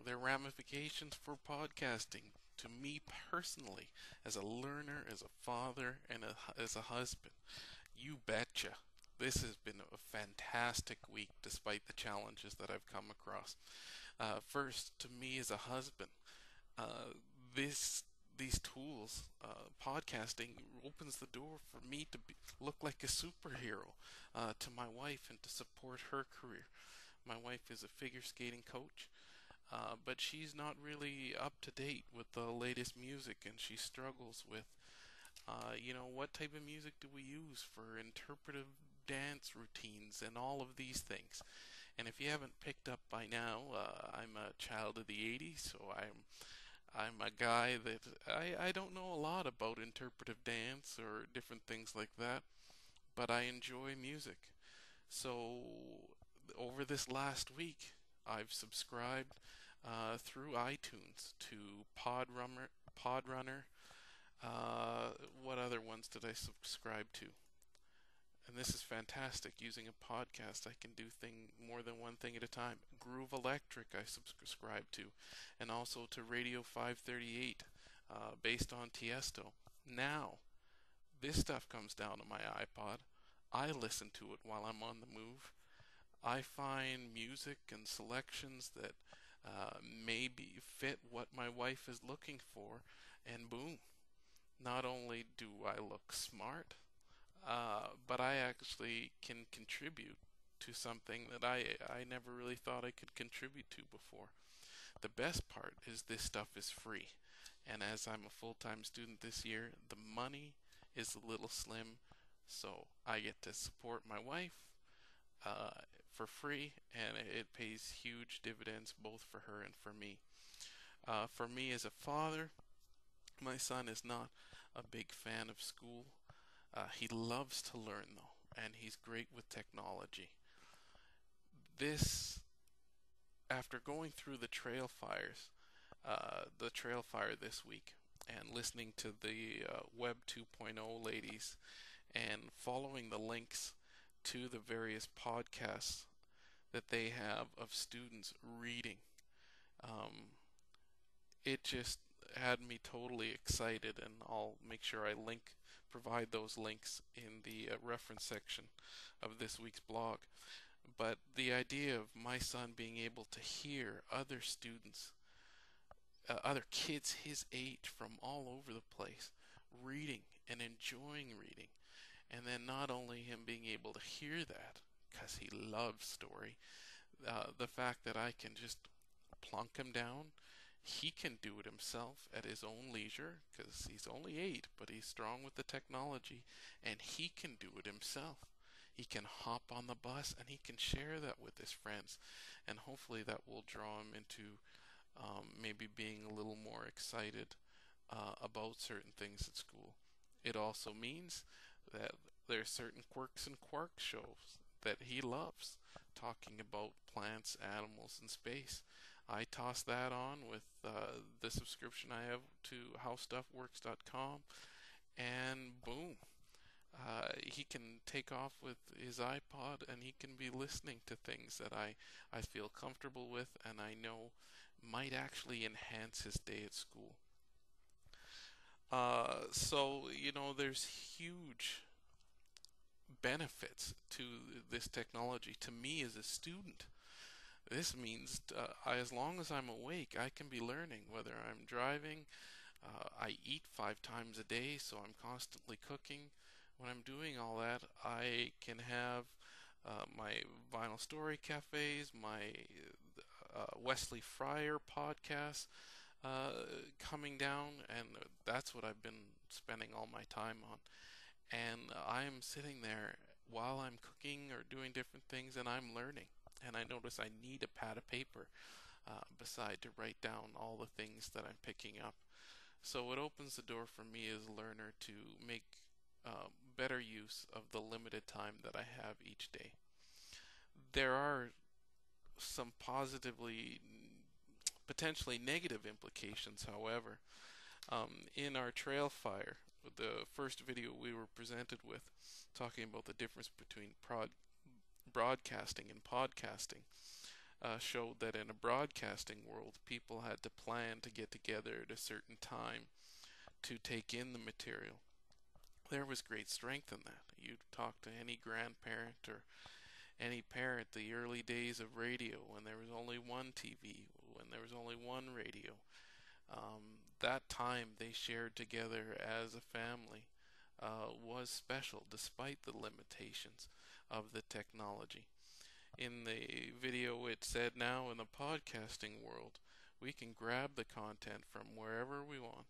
there ramifications for podcasting to me personally, as a learner, as a father, and as a husband? You betcha. This has been a fantastic week despite the challenges that I've come across. First, to me as a husband, uh, this these tools, podcasting, opens the door for me to look like a superhero to my wife and to support her career. My wife is a figure skating coach, but she's not really up to date with the latest music, and she struggles with, what type of music do we use for interpretive dance routines and all of these things. And if you haven't picked up by now, I'm a child of the 80s, so I'm a guy that I don't know a lot about interpretive dance or different things like that, but I enjoy music. So over this last week, I've subscribed through iTunes to Podrunner. What other ones did I subscribe to? And this is fantastic. Using a podcast, I can do more than one thing at a time. Groove Electric, I subscribe to, and also to Radio 538, based on Tiesto. Now, this stuff comes down to my iPod. I listen to it while I'm on the move. I find music and selections that maybe fit what my wife is looking for, and boom, not only do I look smart, but I actually can contribute to something that I never really thought I could contribute to before. The best part is this stuff is free. And as I'm a full-time student this year, the money is a little slim, so I get to support my wife for free, and it pays huge dividends both for her and for me. For me as a father, my son is not a big fan of school. He loves to learn though, and he's great with technology. This, after going through the trail fire this week, and listening to the Web 2.0 ladies, and following the links to the various podcasts that they have of students reading, um, it just had me totally excited, and I'll make sure provide those links in the reference section of this week's blog. But the idea of my son being able to hear other students, other kids his age from all over the place, reading and enjoying reading, and then not only him being able to hear that, because he loves story, the fact that I can just plunk him down. He can do it himself at his own leisure because he's only 8, but he's strong with the technology, and he can do it himself. He can hop on the bus and he can share that with his friends, and hopefully that will draw him into maybe being a little more excited about certain things at school. It also means that there are certain quirks and quarks shows that he loves, talking about plants, animals, and space. I toss that on with the subscription I have to howstuffworks.com, and boom, he can take off with his iPod and he can be listening to things that I feel comfortable with and I know might actually enhance his day at school. There's huge benefits to this technology to me as a student. This means as long as I'm awake, I can be learning, whether I'm driving. I eat 5 times a day, so I'm constantly cooking. When I'm doing all that, I can have my Vinyl Story Cafes, my Wesley Fryer podcast coming down, and that's what I've been spending all my time on. And I'm sitting there while I'm cooking or doing different things, and I'm learning. And I notice I need a pad of paper beside to write down all the things that I'm picking up. So it opens the door for me as a learner to make better use of the limited time that I have each day. There are some potentially negative implications, however. In our trail fire, the first video we were presented with, talking about the difference between broadcasting and podcasting, showed that in a broadcasting world, people had to plan to get together at a certain time to take in the material. There was great strength in that. You talk to any grandparent or any parent the early days of radio when there was only one TV, when there was only one radio. That time they shared together as a family was special despite the limitations of the technology. In the video, it said now in the podcasting world, we can grab the content from wherever we want,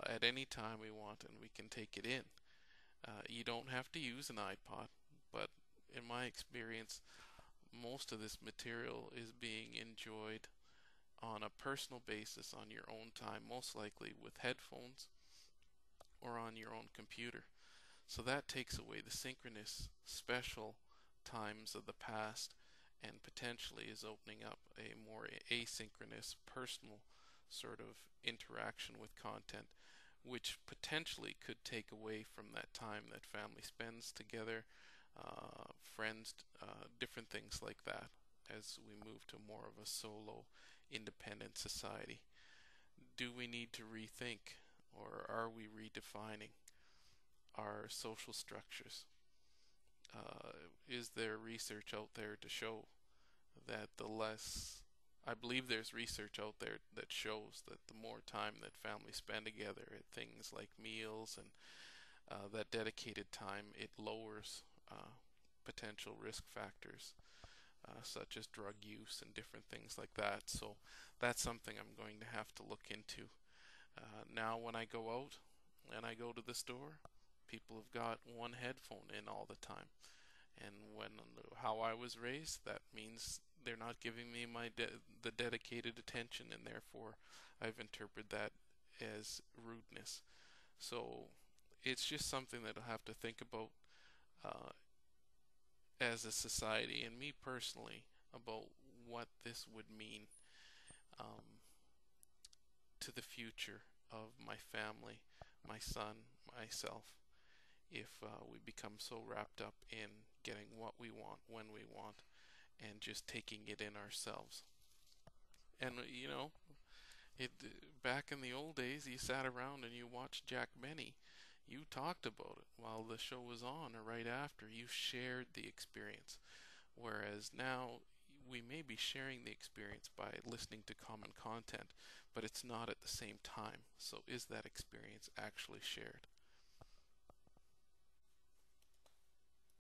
at any time we want, and we can take it in. You don't have to use an iPod, but in my experience, most of this material is being enjoyed on a personal basis on your own time, most likely with headphones or on your own computer. So that takes away the synchronous, special times of the past and potentially is opening up a more asynchronous, personal sort of interaction with content, which potentially could take away from that time that family spends together, friends, different things like that, as we move to more of a solo, independent society. Do we need to rethink, or are we redefining our social structures? Is there research out there to show that the less, I believe there's research out there that shows that the more time that families spend together at things like meals and that dedicated time, it lowers potential risk factors such as drug use and different things like that. So that's something I'm going to have to look into. Now when I go out and I go to the store, people have got one headphone in all the time. And how I was raised, that means they're not giving me the dedicated attention, and therefore I've interpreted that as rudeness. So it's just something that I'll have to think about uh, as a society and me personally about what this would mean um, to the future of my family, my son, myself, if we become so wrapped up in getting what we want when we want and just taking it in ourselves. And it back in the old days, you sat around and you watched Jack Benny. You talked about it while the show was on or right after. You shared the experience. Whereas now we may be sharing the experience by listening to common content, but it's not at the same time. So is that experience actually shared?